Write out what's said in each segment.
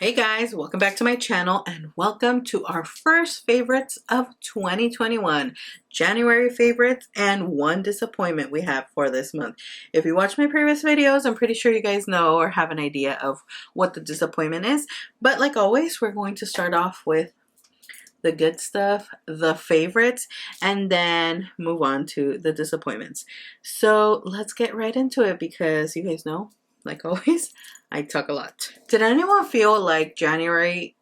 Hey guys, welcome back to my channel and welcome to our first favorites of 2021. January favorites and one disappointment we have for this month. If you watch my previous videos, I'm pretty sure you guys know or have an idea of what the disappointment is. But like always, we're going to start off with the good stuff, the favorites, and then move on to the disappointments. So let's get right into it because you guys know, like always, I talk a lot. Did anyone feel like January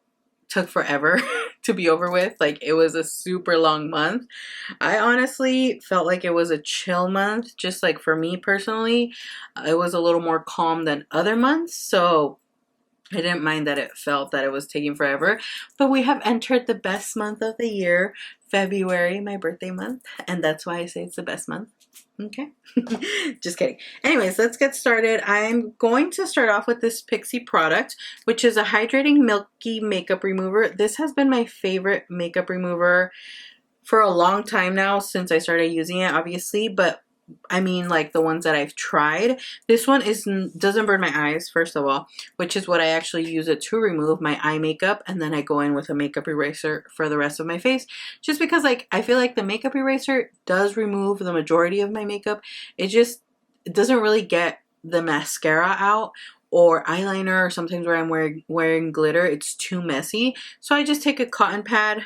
took forever to be over with? Like it was a super long month. I honestly felt like it was a chill month. Just like for me personally, it was a little more calm than other months. So I didn't mind that it felt that it was taking forever. But we have entered the best month of the year, February, my birthday month. And that's why I say it's the best month. Okay, just kidding. Anyways, let's get started. I'm going to start off with this Pixi product, which is a hydrating milky makeup remover. This has been my favorite makeup remover for a long time now, since I started using it, obviously, but I mean like the ones that I've tried. This one doesn't burn my eyes, first of all, which is what I actually use it to remove my eye makeup, and then I go in with a makeup eraser for the rest of my face, just because like I feel like the makeup eraser does remove the majority of my makeup. It doesn't really get the mascara out or eyeliner, or sometimes where I'm wearing glitter, it's too messy. So I just take a cotton pad.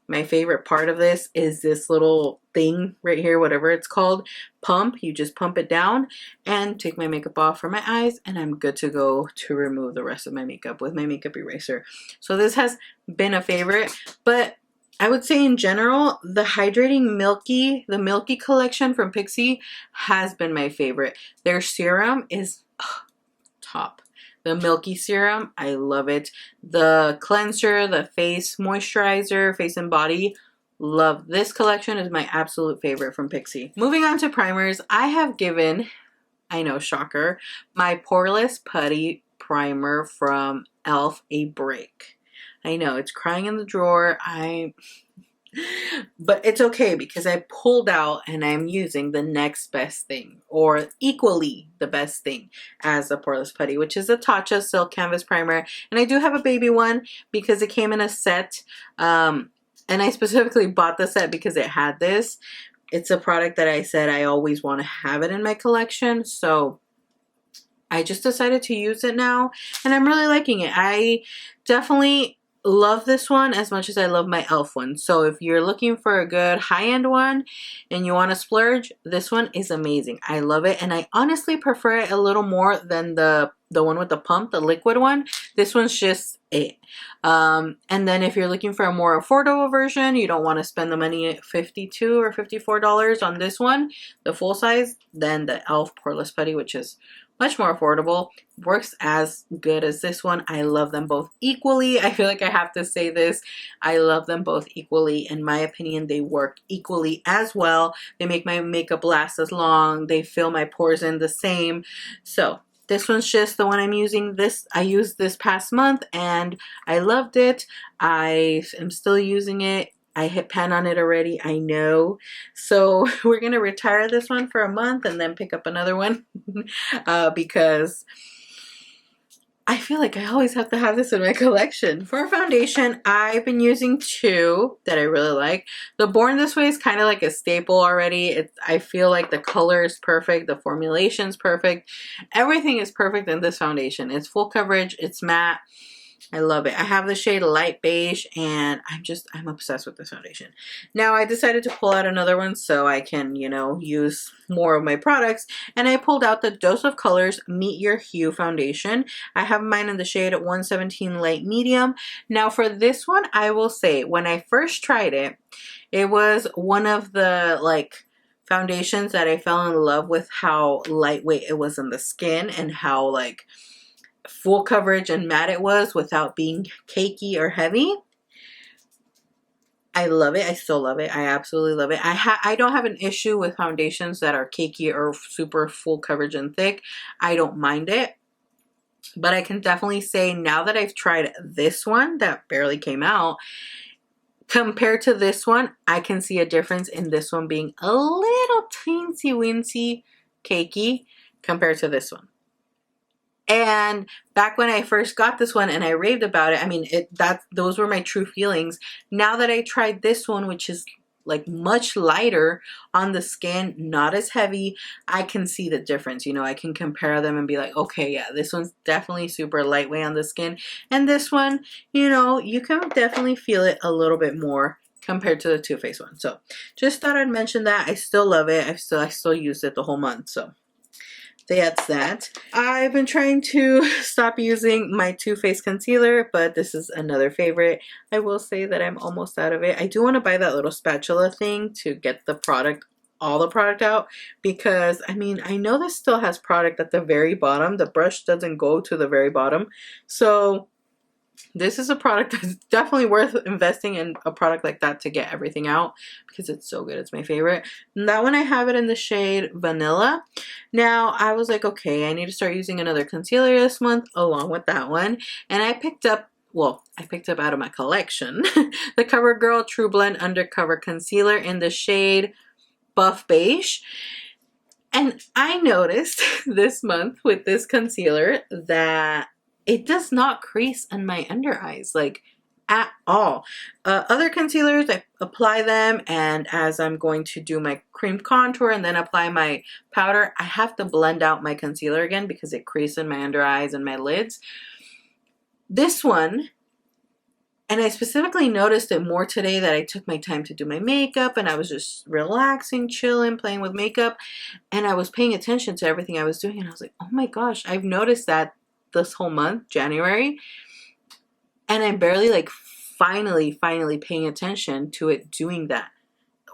My favorite part of this is this little thing right here, whatever it's called, pump. You just pump it down and take my makeup off for my eyes, and I'm good to go to remove the rest of my makeup with my makeup eraser. So this has been a favorite, but I would say in general, the hydrating the Milky collection from Pixi has been my favorite. Their serum is top. The Milky serum, I love it. The cleanser, the face moisturizer, face and body, love. This collection is my absolute favorite from Pixi. Moving on to primers, I have given, I know, shocker, my Poreless Putty Primer from e.l.f. a break. I know, it's crying in the drawer. But it's okay because I pulled out and I'm using the next best thing, or equally the best thing as the Poreless Putty, which is the Tatcha Silk Canvas Primer. And I do have a baby one because it came in a set. And I specifically bought the set because it had this. It's a product that I said I always want to have it in my collection. So I just decided to use it now, and I'm really liking it. I definitely love this one as much as I love my e.l.f. one. So if you're looking for a good high-end one and you want to splurge, this one is amazing. I love it, and I honestly prefer it a little more than the one with the pump, the liquid one. This one's just it. And then if you're looking for a more affordable version, you don't want to spend the money at $52 or $54 on this one, the full size, then the e.l.f. Poreless Putty, which is much more affordable, works as good as this one. I love them both equally. I feel like I have to say this. I love them both equally. In my opinion, they work equally as well. They make my makeup last as long. They fill my pores in the same. So this one's just the one I'm using. I used this past month and I loved it. I am still using it. I hit pan on it already, I know. So we're going to retire this one for a month and then pick up another one because I feel like I always have to have this in my collection. For foundation, I've been using two that I really like. The Born This Way is kind of like a staple already. I feel like the color is perfect. The formulation is perfect. Everything is perfect in this foundation. It's full coverage. It's matte. I love it. I have the shade Light Beige, and I'm obsessed with this foundation. Now I decided to pull out another one so I can, you know, use more of my products, and I pulled out the Dose of Colors Meet Your Hue foundation. I have mine in the shade 117 Light Medium. Now for this one, I will say when I first tried it, it was one of the like foundations that I fell in love with how lightweight it was on the skin and how like full coverage and matte it was without being cakey or heavy. I love it. I still love it. I absolutely love it. I don't have an issue with foundations that are cakey or super full coverage and thick. I don't mind it. But I can definitely say now that I've tried this one that barely came out, compared to this one, I can see a difference in this one being a little teensy weensy cakey compared to this one. And back when I first got this one and I raved about it, I mean, those were my true feelings. Now that I tried this one, which is like much lighter on the skin, not as heavy, I can see the difference. You know, I can compare them and be like, okay, yeah, this one's definitely super lightweight on the skin. And this one, you know, you can definitely feel it a little bit more compared to the Too Faced one. So just thought I'd mention that. I still love it. I still used it the whole month. So that's that. I've been trying to stop using my Too Faced concealer, but this is another favorite. I will say that I'm almost out of it. I do want to buy that little spatula thing to get the product, all the product out, because I mean, I know this still has product at the very bottom. The brush doesn't go to the very bottom. So this is a product that's definitely worth investing in, a product like that to get everything out, because it's so good. It's my favorite. And that one, I have it in the shade Vanilla. Now, I was like, okay, I need to start using another concealer this month along with that one. And I picked up, well, I picked up out of my collection, the CoverGirl True Blend Undercover Concealer in the shade Buff Beige. And I noticed this month with this concealer that it does not crease in my under eyes, like at all. Other concealers, I apply them, and as I'm going to do my cream contour and then apply my powder, I have to blend out my concealer again because it creases in my under eyes and my lids. This one, and I specifically noticed it more today that I took my time to do my makeup and I was just relaxing, chilling, playing with makeup, and I was paying attention to everything I was doing, and I was like, oh my gosh, I've noticed that this whole month, January, and I'm barely like finally paying attention to it doing that,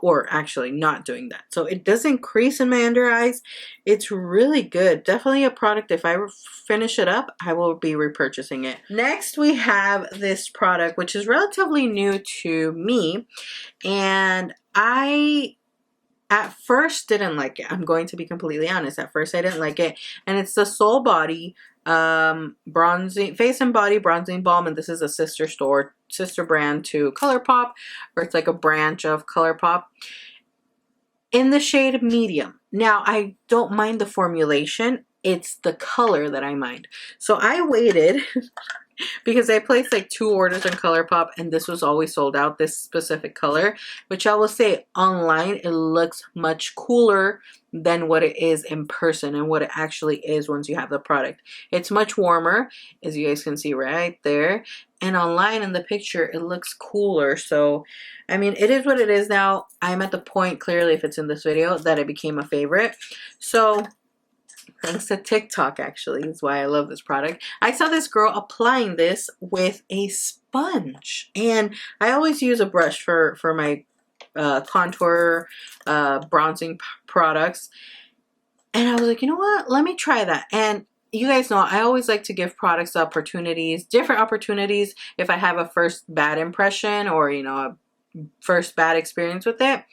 or actually not doing that. So it doesn't crease in my under eyes. It's really good. Definitely a product, if I finish it up, I will be repurchasing it. Next, we have this product, which is relatively new to me, and I at first didn't like it. I'm going to be completely honest. At first I didn't like it, and it's the Soul Body bronzing face and body bronzing balm, and this is a sister brand to ColourPop, or it's like a branch of ColourPop, in the shade Medium. Now, I don't mind the formulation, it's the color that I mind. So I waited because I placed like 2 orders on ColourPop, and this was always sold out, this specific color, which I will say online it looks much cooler than what it is in person and what it actually is once you have the product. It's much warmer, as you guys can see right there, and online in the picture it looks cooler. So I mean, it is what it is now. I'm at the point, clearly if it's in this video, that it became a favorite. So thanks to TikTok, actually, is why I love this product. I saw this girl applying this with a sponge, and I always use a brush for my contour bronzing products, and I was like, you know what, let me try that. And you guys know I always like to give products opportunities, different opportunities, if I have a first bad impression or, you know, a first bad experience with it.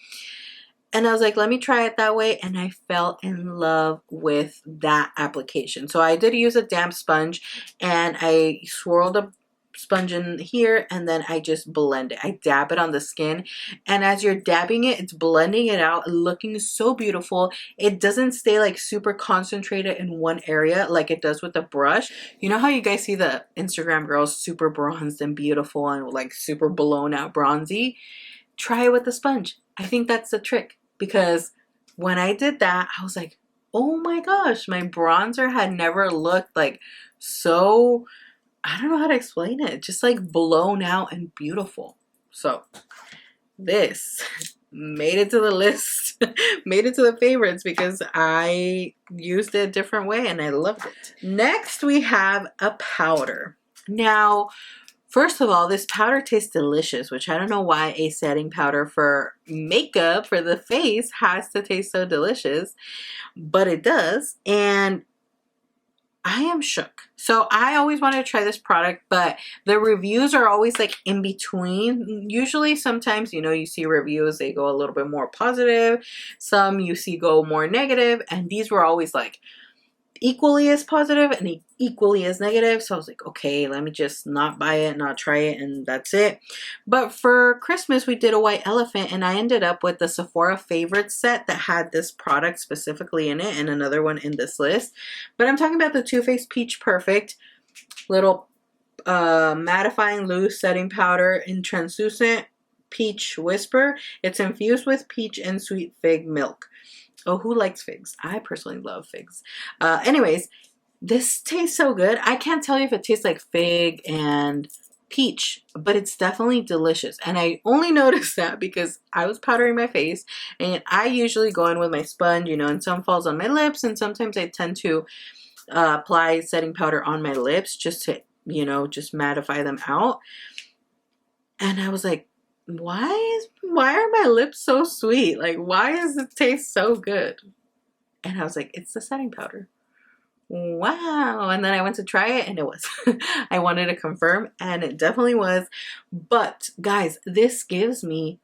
And I was like, let me try it that way, and I fell in love with that application. So I did use a damp sponge, and I swirled a sponge in here, and then I just blend it. I dab it on the skin, and as you're dabbing it, it's blending it out, looking so beautiful. It doesn't stay like super concentrated in one area like it does with the brush. You know how you guys see the Instagram girls super bronzed and beautiful and like super blown out bronzy? Try it with the sponge. I think that's the trick, because when I did that, I was like, oh my gosh, my bronzer had never looked like so, I don't know how to explain it, just like blown out and beautiful. So this made it to the list, made it to the favorites, because I used it a different way and I loved it. Next, we have a powder. Now, first of all, this powder tastes delicious, which I don't know why a setting powder for makeup for the face has to taste so delicious, but it does, and I am shook. So I always wanted to try this product, but the reviews are always like in between. Usually, sometimes, you know, you see reviews, they go a little bit more positive. Some you see go more negative, and these were always like equally as positive and equally as negative. So I was like, okay, let me just not buy it, not try it, and that's it. But for Christmas, we did a white elephant, and I ended up with the Sephora Favorites set that had this product specifically in it and another one in this list. But I'm talking about the Too Faced Peach Perfect little mattifying loose setting powder in translucent peach whisper. It's infused with peach and sweet fig milk. Oh, who likes figs? I personally love figs. Anyways, this tastes so good. I can't tell you if it tastes like fig and peach, but it's definitely delicious. And I only noticed that because I was powdering my face, and I usually go in with my sponge, you know, and some falls on my lips, and sometimes I tend to apply setting powder on my lips just to, you know, just mattify them out. And I was like, why are my lips so sweet? Like, why does it taste so good? And I was like, it's the setting powder. Wow. And then I went to try it, and it was. I wanted to confirm, and it definitely was. But guys, this gives me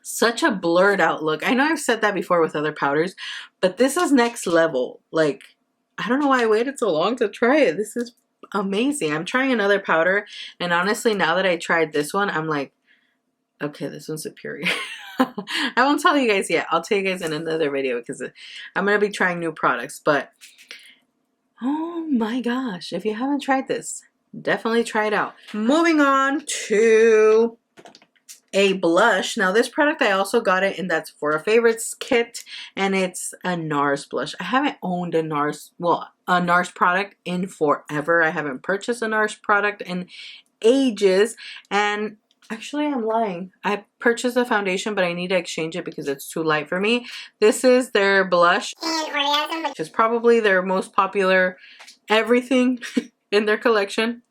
such a blurred out look. I know I've said that before with other powders, but this is next level. Like, I don't know why I waited so long to try it. This is amazing. I'm trying another powder, and honestly, now that I tried this one, I'm like, okay, this one's superior. I won't tell you guys yet. I'll tell you guys in another video because I'm going to be trying new products. But, oh my gosh, if you haven't tried this, definitely try it out. Moving on to a blush. Now, this product, I also got it in that Sephora Favorites kit, and it's a NARS blush. I haven't owned a NARS product in forever. I haven't purchased a NARS product in ages, and actually, I'm lying. I purchased a foundation, but I need to exchange it because it's too light for me. This is their blush, which is probably their most popular everything in their collection.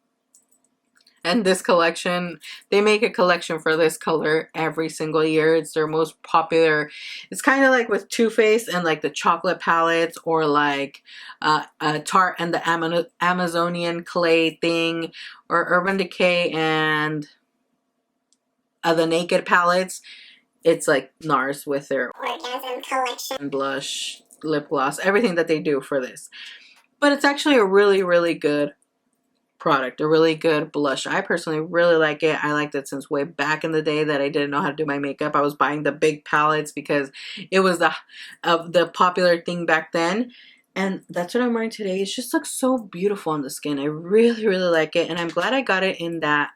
And this collection, they make a collection for this color every single year. It's their most popular. It's kind of like with Too Faced and like the chocolate palettes, or like Tarte and the Amazonian clay thing, or Urban Decay and the Naked palettes. It's like NARS with their Orgasm collection, blush, lip gloss, everything that they do for this. But it's actually a really, really good product, a really good blush. I personally really like it. I liked it since way back in the day that I didn't know how to do my makeup. I was buying the big palettes because it was the popular thing back then. And that's what I'm wearing today. It just looks so beautiful on the skin. I really, really like it. And I'm glad I got it in that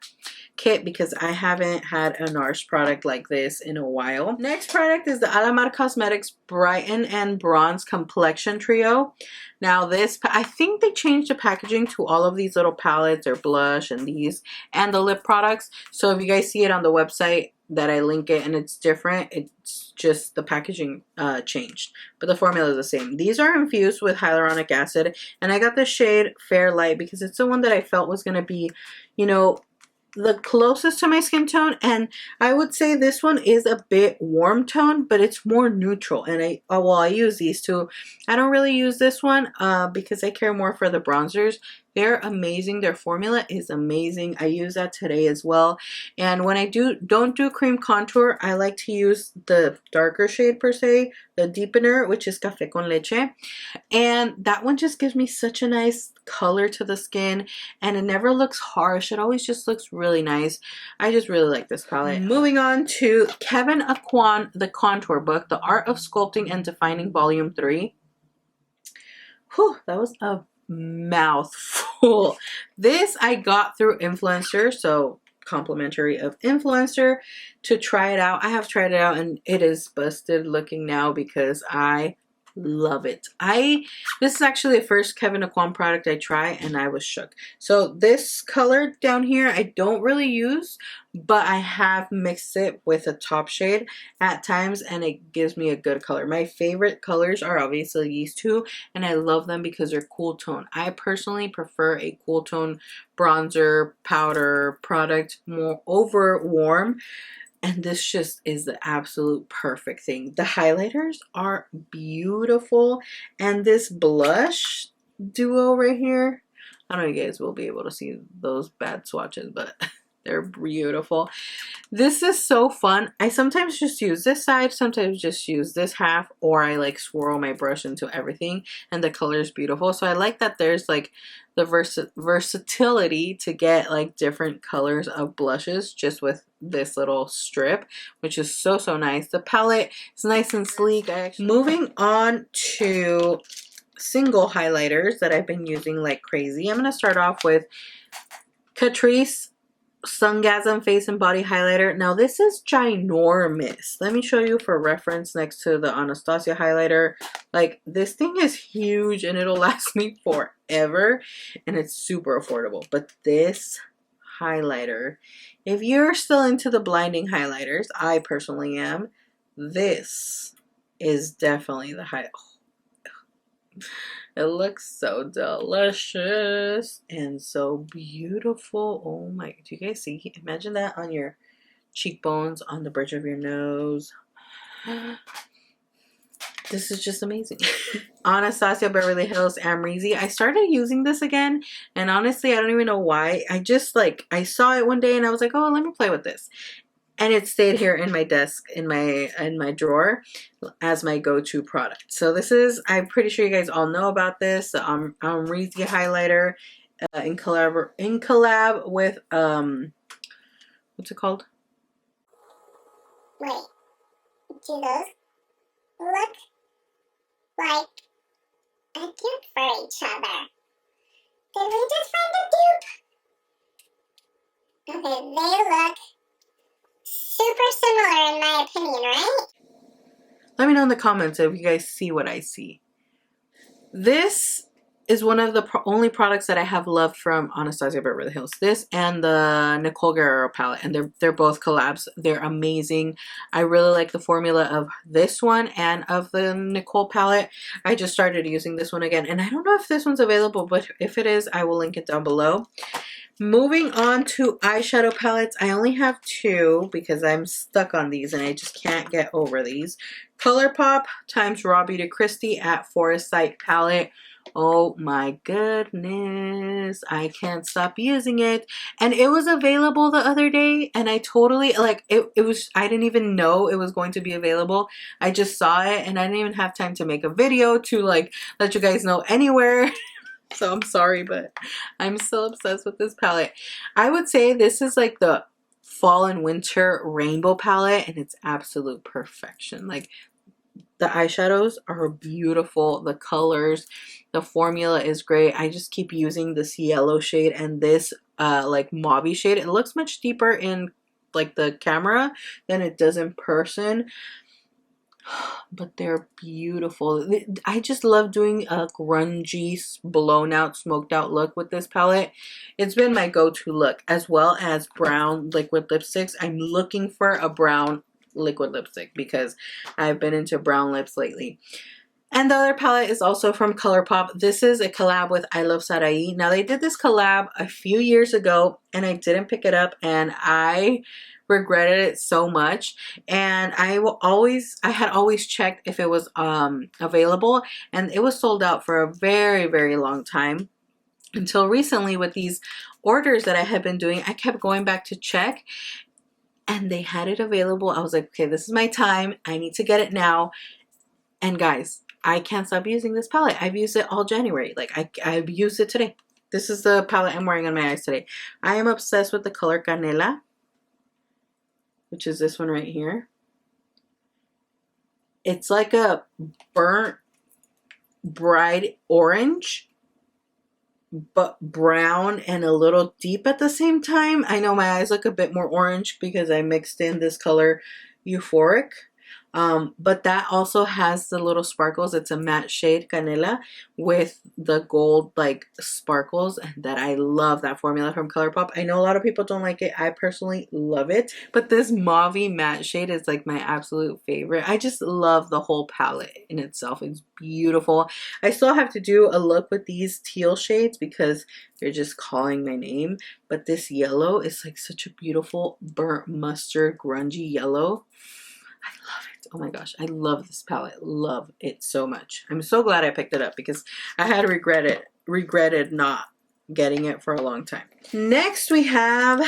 kit because I haven't had a NARS product like this in a while. Next product is the Alamar Cosmetics Brighten and Bronze Complexion Trio. Now this, I think they changed the packaging to all of these little palettes or blush and these and the lip products. So if you guys see it on the website that I link it and it's different, it's just the packaging changed, but the formula is the same. These are infused with hyaluronic acid, and I got the shade Fair Light because it's the one that I felt was going to be, you know, the closest to my skin tone. And I would say this one is a bit warm tone, but it's more neutral. And I use these two. I don't really use this one because I care more for the bronzers. They're amazing. Their formula is amazing. I use that today as well. And when I don't do cream contour, I like to use the darker shade per se, the deepener, which is Café con Leche. And that one just gives me such a nice color to the skin, and it never looks harsh. It always just looks really nice. I just really like this palette. Moving on to Kevyn Aucoin, The Contour Book, The Art of Sculpting and Defining Volume 3. Whew, that was a mouthful. This I got through Influencer, so complimentary of Influencer to try it out. I have tried it out and it is busted looking now because I love it. This is actually the first Kevyn Aucoin product I try, and I was shook. So this color down here I don't really use, but I have mixed it with a top shade at times, and it gives me a good color. My favorite colors are obviously these two, and I love them because they're cool tone. I personally prefer a cool tone bronzer powder product more over warm. And this just is the absolute perfect thing. The highlighters are beautiful. And this blush duo right here, I don't know if you guys will be able to see those bad swatches, but They're beautiful. This is so fun. I sometimes just use this side, sometimes just use this half, or I like swirl my brush into everything, and the color is beautiful. So I like that there's like the versatility to get like different colors of blushes just with this little strip, which is so nice. The palette is nice and sleek. Moving on to single highlighters that I've been using like crazy. I'm going to start off with Catrice Sungasm Face and Body Highlighter. Now this is ginormous. Let me show you for reference next to the Anastasia highlighter. Like, this thing is huge and it'll last me forever, and it's super affordable. But this highlighter, if you're still into the blinding highlighters, I personally am, this is definitely the highlight. It looks so delicious and so beautiful. Oh my, do you guys see? Imagine that on your cheekbones, on the bridge of your nose. This is just amazing. Anastasia Beverly Hills Amrezy. I started using this again, and honestly, I don't even know why. I just like, I saw it one day and I was like, oh, let me play with this. And it stayed here in my desk, in my drawer, as my go-to product. So this is, I'm pretty sure you guys all know about this, the Amrezy highlighter, in collab with what's it called? Wait, do those look like a dupe for each other? Did we just find a dupe? Okay, they look super similar in my opinion, right? Let me know in the comments if you guys see what I see. This is one of the only products that I have loved from Anastasia Beverly Hills. This and the Nicole Guerrero palette, and they're both collabs. They're amazing. I really like the formula of this one and of the Nicole palette. I just started using this one again, and I don't know if this one's available, but if it is, I will link it down below. Moving on to eyeshadow palettes. I only have two because I'm stuck on these and I just can't get over these. ColourPop times Raw Beauty Christie at Foresight palette. Oh my goodness, I can't stop using it. And it was available the other day, and I totally, like, it was, I didn't even know it was going to be available. I just saw it and I didn't even have time to make a video to like let you guys know anywhere. So I'm sorry, but I'm still obsessed with this palette. I would say this is like the fall and winter rainbow palette, and it's absolute perfection. Like, the eyeshadows are beautiful. The colors, the formula is great. I just keep using this yellow shade and this like mauve shade. It looks much deeper in like the camera than it does in person. But they're beautiful. I just love doing a grungy, blown out, smoked out look with this palette. It's been my go-to look, as well as brown liquid lipsticks. I'm looking for a brown liquid lipstick because I've been into brown lips lately. And the other palette is also from ColourPop. This is a collab with I Love Sarai. Now, they did this collab a few years ago and I didn't pick it up, and I regretted it so much. And I had always checked if it was available, and it was sold out for a very long time, until recently with these orders that I had been doing. I kept going back to check and they had it available. I was like, okay, this is my time, I need to get it now. And guys, I can't stop using this palette. I've used it all January. Like, I've used it today. This is the palette I'm wearing on my eyes today. I am obsessed with the color Canela, which is this one right here. It's like a burnt bright orange, but brown and a little deep at the same time. I know my eyes look a bit more orange because I mixed in this color Euphoric. But that also has the little sparkles. It's a matte shade Canela with the gold like sparkles, and that I love that formula from ColourPop. I know a lot of people don't like it. I personally love it, but this mauve matte shade is like my absolute favorite. I just love the whole palette in itself. It's beautiful. I still have to do a look with these teal shades because they're just calling my name, but this yellow is like such a beautiful burnt mustard grungy yellow. I love it. Oh my gosh, I love this palette. Love it so much. I'm so glad I picked it up because I had regretted not getting it for a long time. Next we have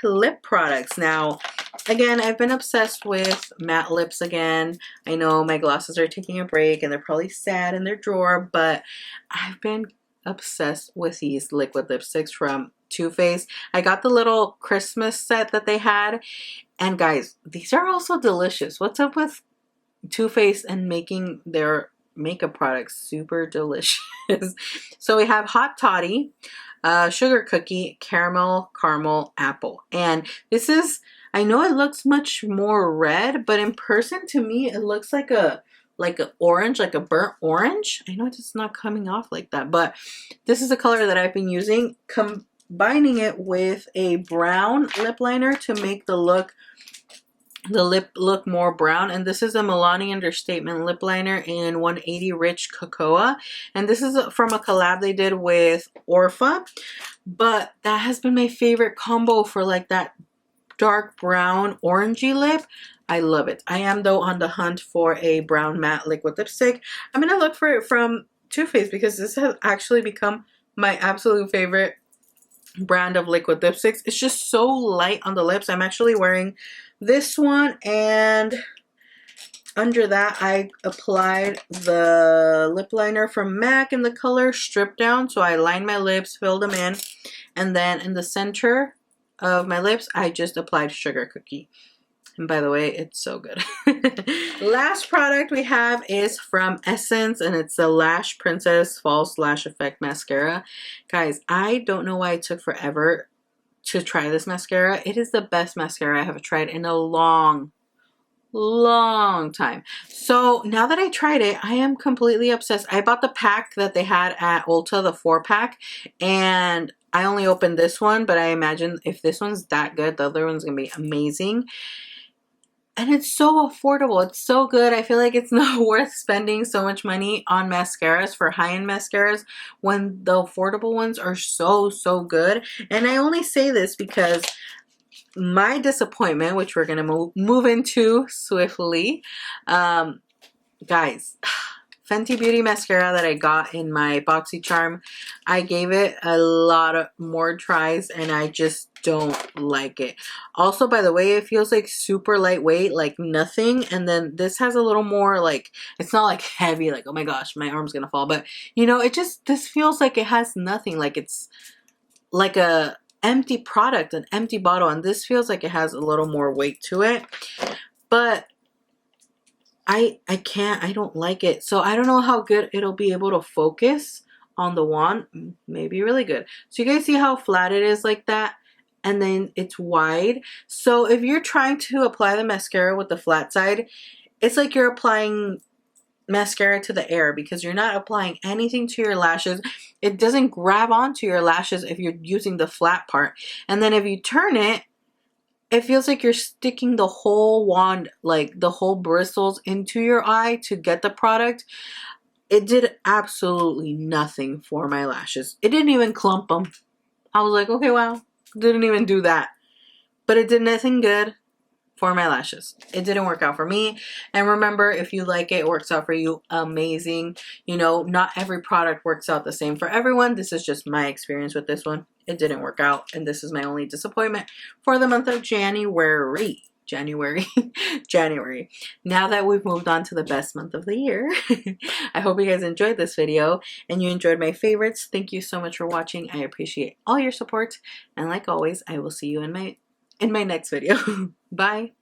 lip products. Now, again, I've been obsessed with matte lips again. I know my glosses are taking a break and they're probably sad in their drawer, but I've been obsessed with these liquid lipsticks from Too Faced. I got the little Christmas set that they had, and guys, these are also delicious. What's up with Too Faced and making their makeup products super delicious? So we have Hot Toddy, Sugar Cookie, Caramel, Apple. And this is, I know it looks much more red, but in person to me it looks like a orange, like a burnt orange. I know it's not coming off like that, but this is the color that I've been using, combining it with a brown lip liner to make the lip look more brown. And this is a Milani Understatement lip liner in 180 Rich Cocoa, and this is from a collab they did with Orpha. But that has been my favorite combo for like that dark brown orangey lip. I love it. I am though on the hunt for a brown matte liquid lipstick. I'm gonna look for it from Too Faced because this has actually become my absolute favorite brand of liquid lipsticks. It's just so light on the lips. I'm actually wearing this one, and under that I applied the lip liner from MAC in the color Strip Down. So I lined my lips, filled them in, and then in the center of my lips I just applied Sugar Cookie. And by the way, it's so good. Last product we have is from Essence, and it's the Lash Princess False Lash Effect Mascara. Guys, I don't know why it took forever to try this mascara. It is the best mascara I have tried in a long time. So now that I tried it, I am completely obsessed. I bought the pack that they had at Ulta, the 4-pack, and I only opened this one, but I imagine if this one's that good, the other one's gonna be amazing. And it's so affordable. It's so good. I feel like it's not worth spending so much money on mascaras for high-end mascaras when the affordable ones are so good. And I only say this because my disappointment, which we're going to move into swiftly, guys, Fenty Beauty mascara that I got in my BoxyCharm, I gave it a lot of more tries and I just don't like it. Also, by the way, it feels like super lightweight, like nothing. And then this has a little more like, it's not like heavy, like, oh my gosh, my arm's gonna fall. But you know, it just, this feels like it has nothing. Like it's like a empty product, an empty bottle. And this feels like it has a little more weight to it. But I don't like it. So I don't know how good it'll be able to focus on the wand. Maybe really good. So you guys see how flat it is like that? And then it's wide. So if you're trying to apply the mascara with the flat side, it's like you're applying mascara to the air because you're not applying anything to your lashes. It doesn't grab onto your lashes if you're using the flat part. And then if you turn it, it feels like you're sticking the whole wand, like the whole bristles into your eye to get the product. It did absolutely nothing for my lashes. It didn't even clump them. I was like, okay, wow, didn't even do that. But it did nothing good for my lashes. It didn't work out for me. And remember, if you like it, it works out for you, amazing. You know, not every product works out the same for everyone. This is just my experience with this one. It didn't work out, and this is my only disappointment for the month of January. Now that we've moved on to the best month of the year, I hope you guys enjoyed this video and you enjoyed my favorites. Thank you so much for watching. I appreciate all your support, and like always, I will see you in my next video. Bye.